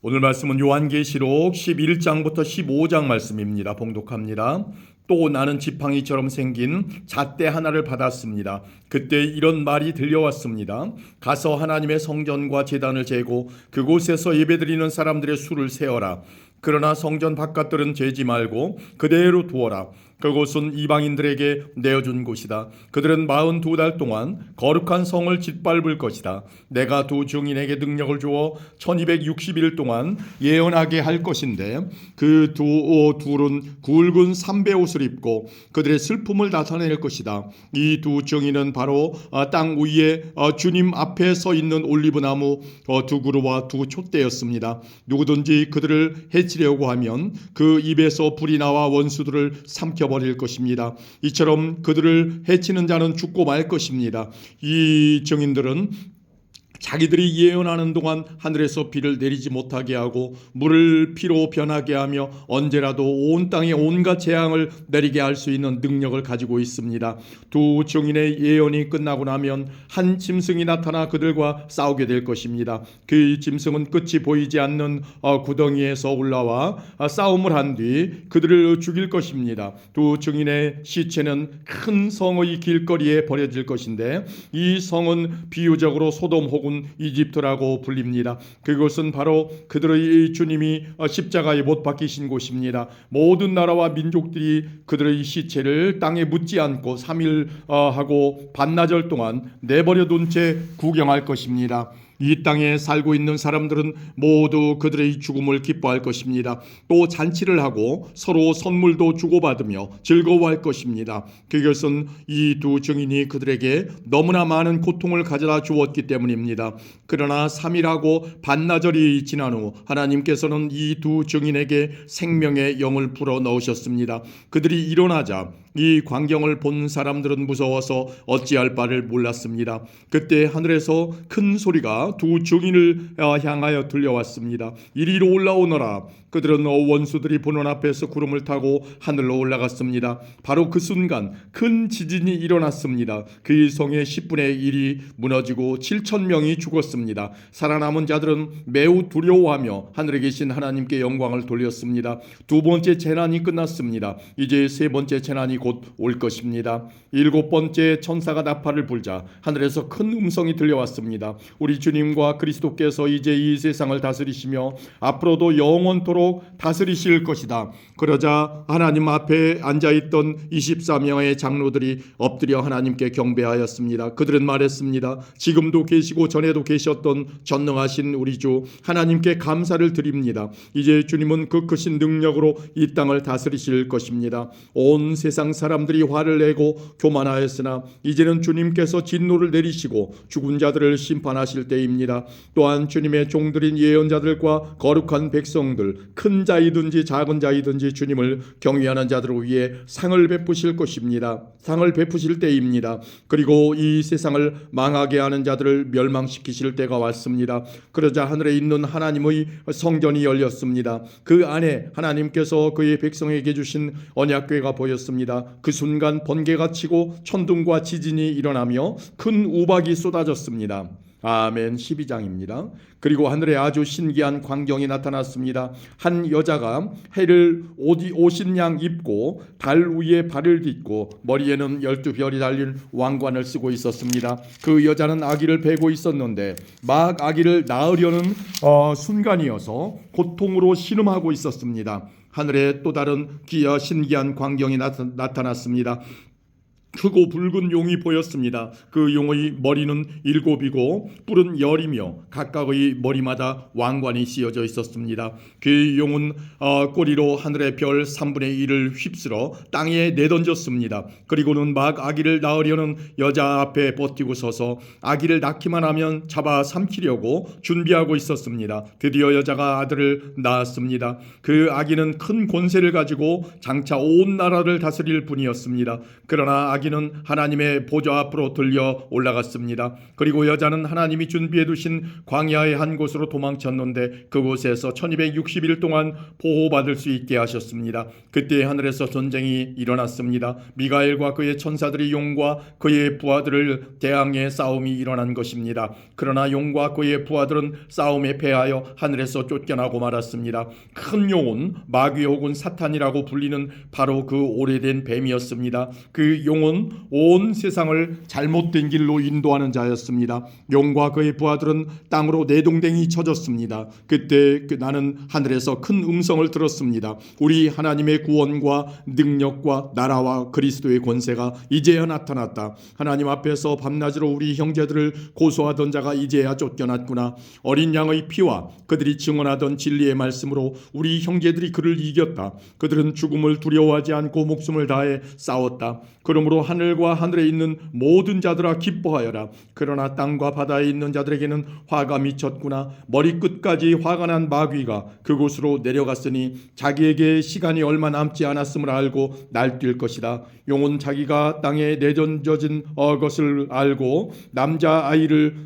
오늘 말씀은 요한계시록 11장부터 15장 말씀입니다. 봉독합니다. 또 나는 지팡이처럼 생긴 잣대 하나를 받았습니다. 그때 이런 말이 들려왔습니다. 가서 하나님의 성전과 제단을 재고 그곳에서 예배드리는 사람들의 수를 세어라. 그러나 성전 바깥들은 재지 말고 그대로 두어라. 그곳은 이방인들에게 내어준 곳이다. 그들은 42달 동안 거룩한 성을 짓밟을 것이다. 내가 두 증인에게 능력을 주어 1260일 동안 예언하게 할 것인데 그 둘은 굵은 삼배 옷을 입고 그들의 슬픔을 나타낼 것이다. 이 두 증인은 바로 땅 위에 주님 앞에 서 있는 올리브나무 두 그루와 두 촛대였습니다. 누구든지 그들을 해치려고 하면 그 입에서 불이 나와 원수들을 삼켜버릴 것입니다. 이처럼 그들을 해치는 자는 죽고 말 것입니다. 이 증인들은 자기들이 예언하는 동안 하늘에서 비를 내리지 못하게 하고 물을 피로 변하게 하며 언제라도 온 땅에 온갖 재앙을 내리게 할 수 있는 능력을 가지고 있습니다. 두 증인의 예언이 끝나고 나면 한 짐승이 나타나 그들과 싸우게 될 것입니다. 그 짐승은 끝이 보이지 않는 구덩이에서 올라와 싸움을 한 뒤 그들을 죽일 것입니다. 두 증인의 시체는 큰 성의 길거리에 버려질 것인데 이 성은 비유적으로 소돔 혹은 이집트라고 불립니다. 그것은 바로 그들의 주님이 십자가에 못 박히신 곳입니다. 모든 나라와 민족들이 그들의 시체를 땅에 묻지 않고 3일 하고 반나절 동안 내버려 둔 채 구경할 것입니다. 이 땅에 살고 있는 사람들은 모두 그들의 죽음을 기뻐할 것입니다. 또 잔치를 하고 서로 선물도 주고받으며 즐거워할 것입니다. 그것은 이 두 증인이 그들에게 너무나 많은 고통을 가져다 주었기 때문입니다. 그러나 3일하고 반나절이 지난 후 하나님께서는 이 두 증인에게 생명의 영을 불어 넣으셨습니다. 그들이 일어나자 이 광경을 본 사람들은 무서워서 어찌할 바를 몰랐습니다. 그때 하늘에서 큰 소리가 두 증인을 향하여 들려왔습니다. 이리로 올라오너라. 그들은 원수들이 보는 앞에서 구름을 타고 하늘로 올라갔습니다. 바로 그 순간 큰 지진이 일어났습니다. 그 성의 10분의 1이 무너지고 7,000명이 죽었습니다. 살아남은 자들은 매우 두려워하며 하늘에 계신 하나님께 영광을 돌렸습니다. 두 번째 재난이 끝났습니다. 이제 세 번째 재난이 곧 올 것입니다. 7번째 천사가 나팔을 불자 하늘에서 큰 음성이 들려왔습니다. 우리 주님과 그리스도께서 이제 이 세상을 다스리시며 앞으로도 영원토록 다스리실 것이다. 그러자 하나님 앞에 앉아있던 24명의 장로들이 엎드려 하나님께 경배하였습니다. 그들은 말했습니다. 지금도 계시고 전에도 계셨던 전능하신 우리 주 하나님께 감사를 드립니다. 이제 주님은 그 크신 능력으로 이 땅을 다스리실 것입니다. 온 세상 사람들이 화를 내고 교만하였으나 이제는 주님께서 진노를 내리시고 죽은 자들을 심판하실 때입니다. 또한 주님의 종들인 예언자들과 거룩한 백성들, 큰 자이든지 작은 자이든지 주님을 경외하는 자들을 위해 상을 베푸실 것입니다. 상을 베푸실 때입니다. 그리고 이 세상을 망하게 하는 자들을 멸망시키실 때가 왔습니다. 그러자 하늘에 있는 하나님의 성전이 열렸습니다. 그 안에 하나님께서 그의 백성에게 주신 언약궤가 보였습니다. 그 순간 번개가 치고 천둥과 지진이 일어나며 큰 우박이 쏟아졌습니다. 아멘. 12장입니다. 그리고 하늘에 아주 신기한 광경이 나타났습니다. 한 여자가 해를 옷인 양 입고 달 위에 발을 딛고 머리에는 12별이 달린 왕관을 쓰고 있었습니다. 그 여자는 아기를 베고 있었는데 막 아기를 낳으려는 순간이어서 고통으로 신음하고 있었습니다. 하늘에 또 다른 신기한 광경이 나타났습니다. 크고 붉은 용이 보였습니다. 그 용의 머리는 7이고 뿔은 10이며 각각의 머리마다 왕관이 씌어져 있었습니다. 그 용은 꼬리로 하늘의 별 3분의 1을 휩쓸어 땅에 내던졌습니다. 그리고는 막 아기를 낳으려는 여자 앞에 버티고 서서 아기를 낳기만 하면 잡아 삼키려고 준비하고 있었습니다. 드디어 여자가 아들을 낳았습니다. 그 아기는 큰 권세를 가지고 장차 온 나라를 다스릴 분이었습니다. 그러나 자기는 하나님의 보좌 앞으로 들려 올라갔습니다. 그리고 여자는 하나님이 준비해 두신 광야의 한 곳으로 도망쳤는데 그곳에서 1260일 동안 보호받을 수 있게 하셨습니다. 그때 하늘에서 전쟁이 일어났습니다. 미가엘과 그의 천사들이 용과 그의 부하들을 대항해 싸움이 일어난 것입니다. 그러나 용과 그의 부하들은 싸움에 패하여 하늘에서 쫓겨나고 말았습니다. 큰 용은 마귀 혹은 사탄이라고 불리는 바로 그 오래된 뱀이었습니다. 그 용은 온 세상을 잘못된 길로 인도하는 자였습니다. 용과 그의 부하들은 땅으로 내동댕이 쳐졌습니다. 그때 나는 하늘에서 큰 음성을 들었습니다. 우리 하나님의 구원과 능력과 나라와 그리스도의 권세가 이제야 나타났다. 하나님 앞에서 밤낮으로 우리 형제들을 고소하던 자가 이제야 쫓겨났구나. 어린 양의 피와 그들이 증언하던 진리의 말씀으로 우리 형제들이 그를 이겼다. 그들은 죽음을 두려워하지 않고 목숨을 다해 싸웠다. 그러므로 하늘과 하늘에 있는 모든 자들아 기뻐하여라. 그러나 땅과 바다에 있는 자들에게는 화가 미쳤구나. 머리끝까지 화가 난 마귀가 그곳으로 내려갔으니 자기에게 시간이 얼마 남지 않았음을 알고 날뛸 것이다. 용은 자기가 땅에 내던져진 것을 알고 남자아이를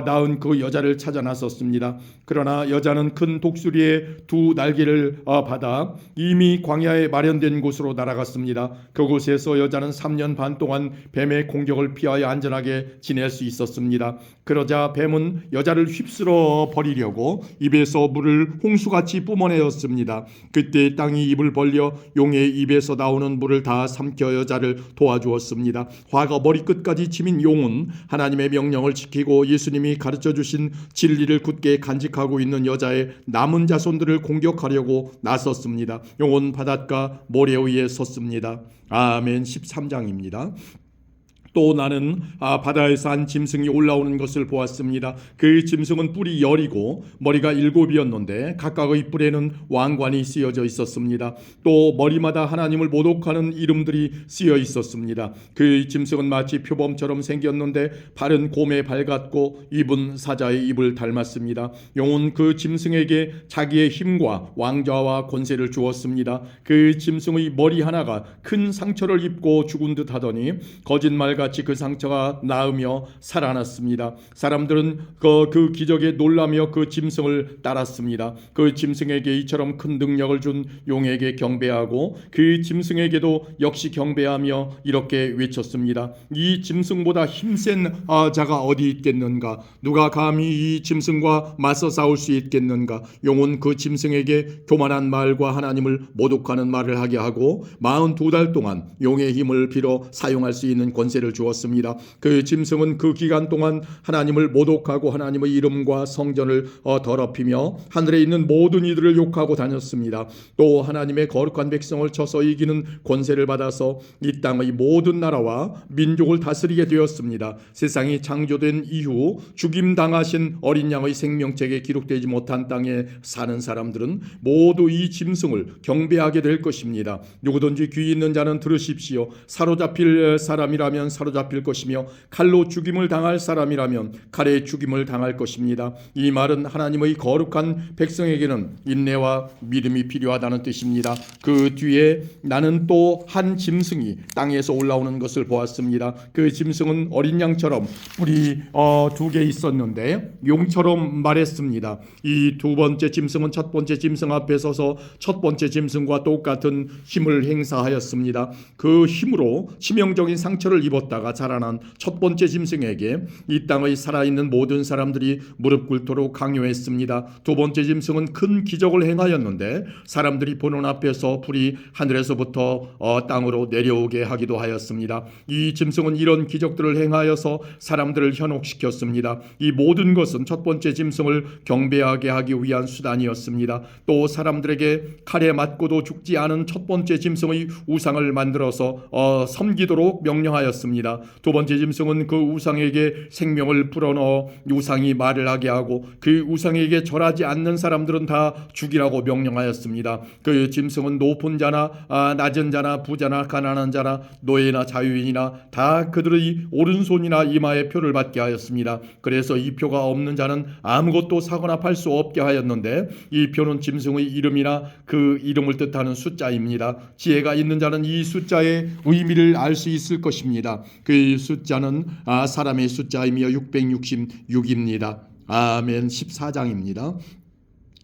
낳은 그 여자를 찾아 나섰습니다. 그러나 여자는 큰 독수리의 두 날개를 받아 이미 광야에 마련된 곳으로 날아갔습니다. 그곳에서 여자는 3년 반 동안 뱀의 공격을 피하여 안전하게 지낼 수 있었습니다. 그러자 뱀은 여자를 휩쓸어 버리려고 입에서 물을 홍수같이 뿜어내었습니다. 그때 땅이 입을 벌려 용의 입에서 나오는 물을 다 삼켜 여자를 도와주었습니다. 화가 머리끝까지 치민 용은 하나님의 명령을 지키고 예수님이 가르쳐 주신 진리를 굳게 간직하고 있는 여자의 남은 자손들을 공격하려고 나섰습니다. 용은 바닷가 모래 위에 섰습니다. 아멘. 13장입니다. 또 나는 바다에서 한 짐승이 올라오는 것을 보았습니다. 그 짐승은 뿔이 10이고 머리가 7이었는데 각각의 뿔에는 왕관이 쓰여져 있었습니다. 또 머리마다 하나님을 모독하는 이름들이 쓰여 있었습니다. 그 짐승은 마치 표범처럼 생겼는데 발은 곰의 발 같고 입은 사자의 입을 닮았습니다. 용은 그 짐승에게 자기의 힘과 왕좌와 권세를 주었습니다. 그 짐승의 머리 하나가 큰 상처를 입고 죽은 듯 하더니 거짓말 같이 그 상처가 나으며 살아났습니다. 사람들은 그 기적에 놀라며 그 짐승을 따랐습니다. 그 짐승에게 이처럼 큰 능력을 준 용에게 경배하고 그 짐승에게도 역시 경배하며 이렇게 외쳤습니다. 이 짐승보다 힘센 자가 어디 있겠는가? 누가 감히 이 짐승과 맞서 싸울 수 있겠는가? 용은 그 짐승에게 교만한 말과 하나님을 모독하는 말을 하게 하고 42달 동안 용의 힘을 빌어 사용할 수 있는 권세를 주었습니다. 그 짐승은 그 기간 동안 하나님을 모독하고 하나님의 이름과 성전을 더럽히며 하늘에 있는 모든 이들을 욕하고 다녔습니다. 또 하나님의 거룩한 백성을 쳐서 이기는 권세를 받아서 이 땅의 모든 나라와 민족을 다스리게 되었습니다. 세상이 창조된 이후 죽임당하신 어린 양의 생명책에 기록되지 못한 땅에 사는 사람들은 모두 이 짐승을 경배하게 될 것입니다. 누구든지 귀 있는 자는 들으십시오. 사로잡힐 사람이라면 사로잡힐 것이며 칼로 죽임을 당할 사람이라면 칼에 죽임을 당할 것입니다. 이 말은 하나님의 거룩한 백성에게는 인내와 믿음이 필요하다는 뜻입니다. 그 뒤에 나는 또 한 짐승이 땅에서 올라오는 것을 보았습니다. 그 짐승은 어린 양처럼 뿔이 2개 있었는데 용처럼 말했습니다. 이 두 번째 짐승은 첫 번째 짐승 앞에 서서 첫 번째 짐승과 똑같은 힘을 행사하였습니다. 그 힘으로 치명적인 상처를 입었다가 자라난 첫 번째 짐승에게 이 땅의 살아있는 모든 사람들이 무릎 꿇도록 강요했습니다. 두 번째 짐승은 큰 기적을 행하였는데 사람들이 보는 앞에서 불이 하늘에서부터 땅으로 내려오게 하기도 하였습니다. 이 짐승은 이런 기적들을 행하여서 사람들을 현혹시켰습니다. 이 모든 것은 첫 번째 짐승을 경배하게 하기 위한 수단이었습니다. 또 사람들에게 칼에 맞고도 죽지 않은 첫 번째 짐승의 우상을 만들어서 섬기도록 명령하였습니다. 있었습니다. 두 번째 짐승은 그 우상에게 생명을 불어넣어 우상이 말을 하게 하고 그 우상에게 절하지 않는 사람들은 다 죽이라고 명령하였습니다. 그 짐승은 높은 자나 낮은 자나 부자나 가난한 자나 노예나 자유인이나 다 그들의 오른손이나 이마에 표를 받게 하였습니다. 그래서 이 표가 없는 자는 아무것도 사거나 팔 수 없게 하였는데 이 표는 짐승의 이름이나 그 이름을 뜻하는 숫자입니다. 지혜가 있는 자는 이 숫자의 의미를 알 수 있을 것입니다. 그 숫자는 사람의 숫자이며 666입니다. 아멘. 14장입니다.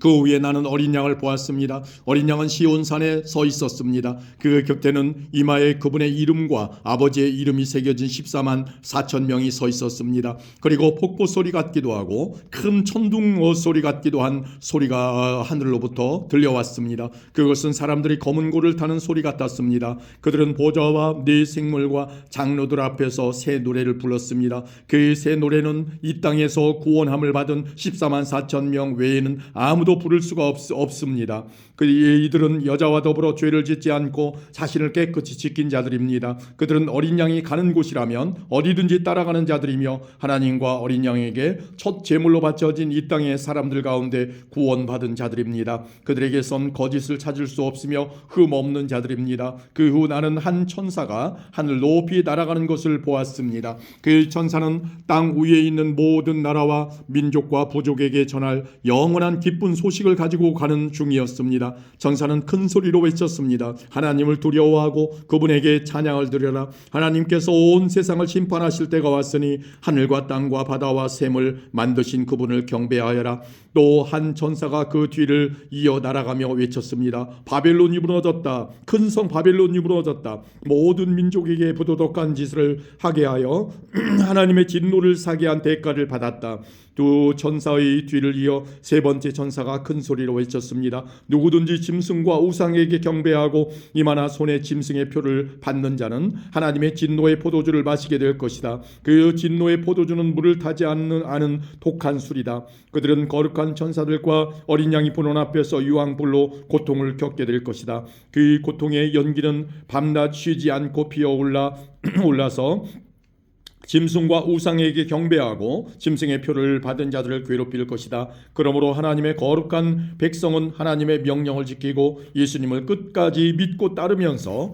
그 위에 나는 어린 양을 보았습니다. 어린 양은 시온산에 서 있었습니다. 그 곁에는 이마에 그분의 이름과 아버지의 이름이 새겨진 14만 4천 명이 서 있었습니다. 그리고 폭포 소리 같기도 하고 큰 천둥 소리 같기도 한 소리가 하늘로부터 들려왔습니다. 그것은 사람들이 검은 고를 타는 소리 같았습니다. 그들은 보좌와 네 생물과 장로들 앞에서 새 노래를 불렀습니다. 그 새 노래는 이 땅에서 구원함을 받은 14만 4천 명 외에는 아무도 부를 수가 없습니다. 이들은 여자와 더불어 죄를 짓지 않고 자신을 깨끗이 지킨 자들입니다. 그들은 어린 양이 가는 곳이라면 어디든지 따라가는 자들이며 하나님과 어린 양에게 첫 제물로 바쳐진 이 땅의 사람들 가운데 구원받은 자들입니다. 그들에게선 거짓을 찾을 수 없으며 흠 없는 자들입니다. 그 후 나는 한 천사가 하늘 높이 날아가는 것을 보았습니다. 그 천사는 땅 위에 있는 모든 나라와 민족과 부족에게 전할 영원한 기쁜 소식을 가지고 가는 중이었습니다. 천사는 큰 소리로 외쳤습니다. 하나님을 두려워하고 그분에게 찬양을 드려라. 하나님께서 온 세상을 심판하실 때가 왔으니 하늘과 땅과 바다와 샘을 만드신 그분을 경배하여라. 또 한 천사가 그 뒤를 이어 날아가며 외쳤습니다. 바벨론이 무너졌다. 큰 성 바벨론이 무너졌다. 모든 민족에게 부도덕한 짓을 하게 하여 하나님의 진노를 사게 한 대가를 받았다. 두 천사의 뒤를 이어 세 번째 천사가 큰 소리로 외쳤습니다. 누구든지 짐승과 우상에게 경배하고 이마나 손에 짐승의 표를 받는 자는 하나님의 진노의 포도주를 마시게 될 것이다. 그 진노의 포도주는 물을 타지 않는 독한 술이다. 그들은 거룩한 천사들과 어린 양이 보는 앞에서 유황불로 고통을 겪게 될 것이다. 그 고통의 연기는 밤낮 쉬지 않고 피어올라서 짐승과 우상에게 경배하고 짐승의 표를 받은 자들을 괴롭힐 것이다. 그러므로 하나님의 거룩한 백성은 하나님의 명령을 지키고 예수님을 끝까지 믿고 따르면서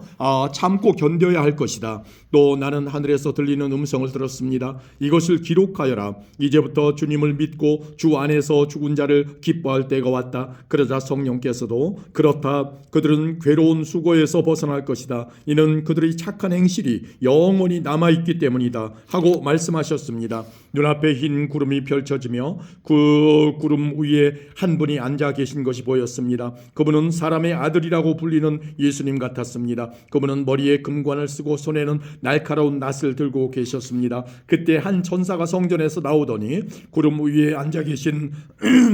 참고 견뎌야 할 것이다. 또 나는 하늘에서 들리는 음성을 들었습니다. 이것을 기록하여라. 이제부터 주님을 믿고 주 안에서 죽은 자를 기뻐할 때가 왔다. 그러자 성령께서도 그렇다. 그들은 괴로운 수고에서 벗어날 것이다. 이는 그들의 착한 행실이 영원히 남아있기 때문이다. 하고 말씀하셨습니다. 눈앞에 흰 구름이 펼쳐지며 그 구름 위에 한 분이 앉아 계신 것이 보였습니다. 그분은 사람의 아들이라고 불리는 예수님 같았습니다. 그분은 머리에 금관을 쓰고 손에는 날카로운 낫을 들고 계셨습니다. 그때 한 천사가 성전에서 나오더니 구름 위에 앉아 계신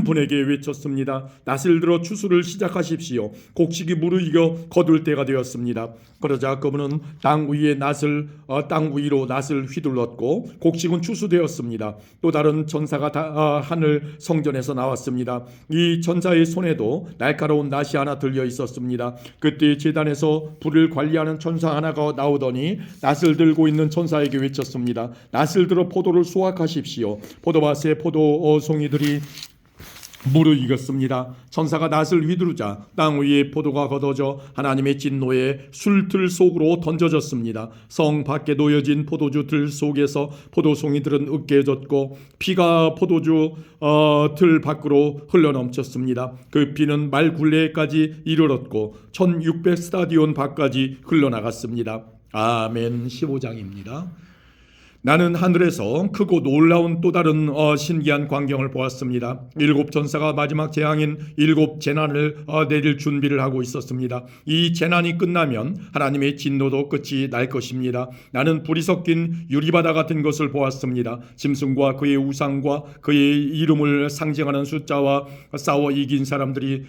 분에게 외쳤습니다. 낫을 들어 추수를 시작하십시오. 곡식이 무르익어 거둘 때가 되었습니다. 그러자 그분은 땅 위로 낫을 휘둘렀고 곡식은 추수되었습니다. 또 다른 천사가 하늘 성전에서 나왔습니다. 이 천사의 손에도 날카로운 낫이 하나 들려 있었습니다. 그때 제단에서 불을 관리하는 천사 하나가 나오더니 낫을 들고 있는 천사에게 외쳤습니다. 낫을 들어 포도를 수확하십시오. 포도밭에 포도송이들이 무르익었습니다. 천사가 낫을 휘두르자 땅 위에 포도가 걷어져 하나님의 진노의 술틀 속으로 던져졌습니다. 성 밖에 놓여진 포도주 들 속에서 포도송이들은 으깨졌고 피가 포도주 틀 밖으로 흘러넘쳤습니다. 그 피는 말 굴레까지 이르렀고 1600 스타디온 밖까지 흘러나갔습니다. 아멘. 15장입니다. 나는 하늘에서 크고 놀라운 또 다른 신기한 광경을 보았습니다. 7 천사가 마지막 재앙인 7 재난을 내릴 준비를 하고 있었습니다. 이 재난이 끝나면 하나님의 진노도 끝이 날 것입니다. 나는 불이 섞인 유리바다 같은 것을 보았습니다. 짐승과 그의 우상과 그의 이름을 상징하는 숫자와 싸워 이긴 사람들이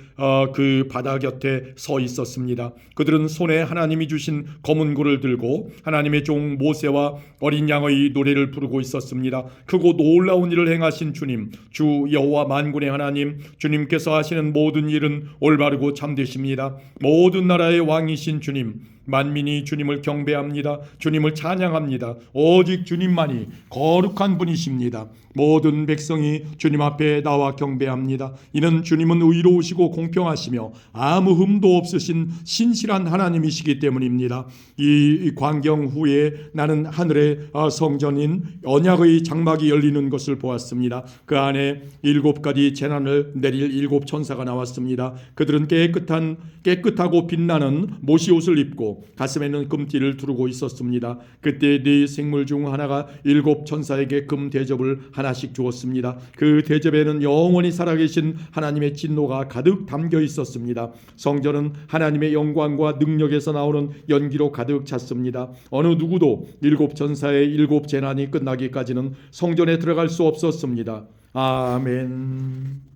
그 바다 곁에 서 있었습니다. 그들은 손에 하나님이 주신 검은 고를 들고 하나님의 종 모세와 어린 양의 노래를 부르고 있었습니다. 크고 놀라운 일을 행하신 주님, 주 여호와 만군의 하나님, 주님께서 하시는 모든 일은 올바르고 참되십니다. 모든 나라의 왕이신 주님, 만민이 주님을 경배합니다. 주님을 찬양합니다. 오직 주님만이 거룩한 분이십니다. 모든 백성이 주님 앞에 나와 경배합니다. 이는 주님은 의로우시고 공평하시며 아무 흠도 없으신 신실한 하나님이시기 때문입니다. 이 광경 후에 나는 하늘의 성전인 언약의 장막이 열리는 것을 보았습니다. 그 안에 7가지 재난을 내릴 7 천사가 나왔습니다. 그들은 깨끗하고 빛나는 모시옷을 입고 가슴에는 금띠를 두르고 있었습니다. 그때 네 생물 중 하나가 7 천사에게 금 대접을 하나씩 주었습니다. 그 대접에는 영원히 살아계신 하나님의 진노가 가득 담겨 있었습니다. 성전은 하나님의 영광과 능력에서 나오는 연기로 가득 찼습니다. 어느 누구도 7 천사의 7 재난이 끝나기까지는 성전에 들어갈 수 없었습니다. 아멘.